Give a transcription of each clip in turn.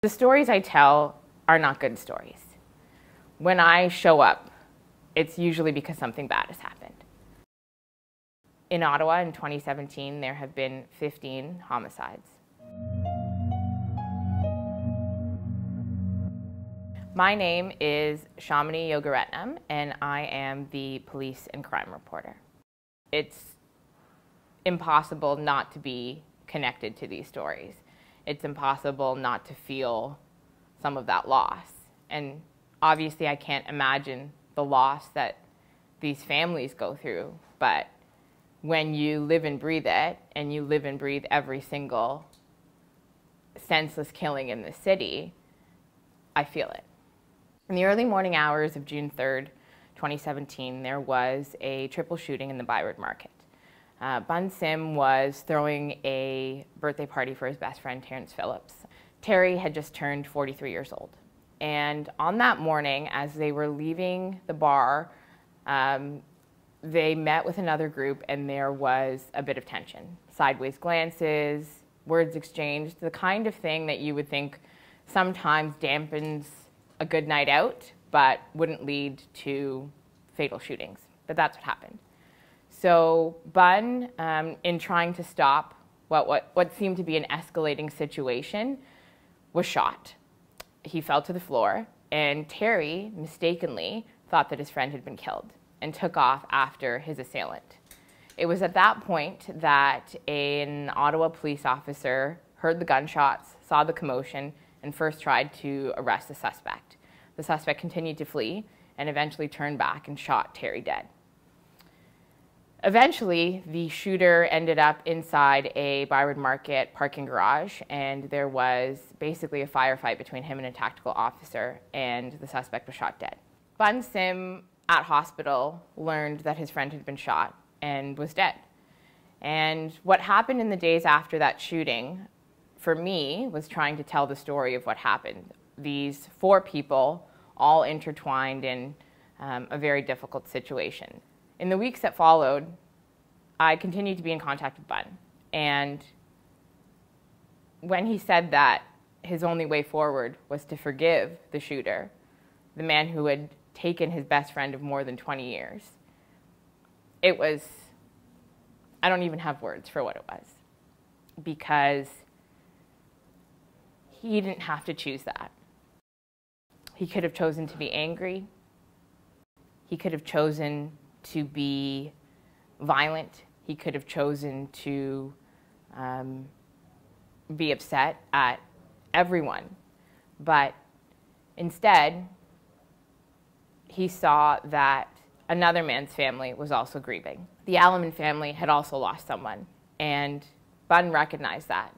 The stories I tell are not good stories. When I show up, it's usually because something bad has happened. In Ottawa in 2017, there have been 15 homicides. My name is Shaamini Yogaretnam, and I am the police and crime reporter. It's impossible not to be connected to these stories. It's impossible not to feel some of that loss. And obviously I can't imagine the loss that these families go through, but when you live and breathe it, and you live and breathe every single senseless killing in the city, I feel it. In the early morning hours of June 3rd, 2017, there was a triple shooting in the Byward Market. Bun Sim was throwing a birthday party for his best friend, Terrence Phillips. Terry had just turned 43 years old. And on that morning, as they were leaving the bar, they met with another group, and there was a bit of tension. Sideways glances, words exchanged, the kind of thing that you would think sometimes dampens a good night out, but wouldn't lead to fatal shootings. But that's what happened. So Bun, in trying to stop what seemed to be an escalating situation, was shot. He fell to the floor, and Terry mistakenly thought that his friend had been killed and took off after his assailant. It was at that point that an Ottawa police officer heard the gunshots, saw the commotion, and first tried to arrest the suspect. The suspect continued to flee and eventually turned back and shot Terry dead. Eventually, the shooter ended up inside a Byward Market parking garage, and there was basically a firefight between him and a tactical officer, and the suspect was shot dead. Bun Sim, at hospital, learned that his friend had been shot and was dead. And what happened in the days after that shooting, for me, was trying to tell the story of what happened. These four people, all intertwined in a very difficult situation. In the weeks that followed, I continued to be in contact with Bun. And when he said that his only way forward was to forgive the shooter, the man who had taken his best friend of more than 20 years, it was, I don't even have words for what it was, because he didn't have to choose that. He could have chosen to be angry. He could have chosen to be violent. He could have chosen to be upset at everyone. But instead, he saw that another man's family was also grieving. The Alleman family had also lost someone, and Bun recognized that.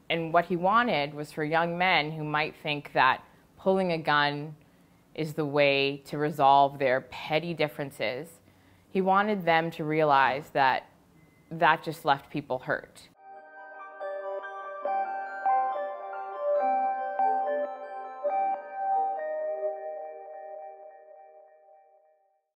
And what he wanted was for young men who might think that pulling a gun is the way to resolve their petty differences, he wanted them to realize that that just left people hurt.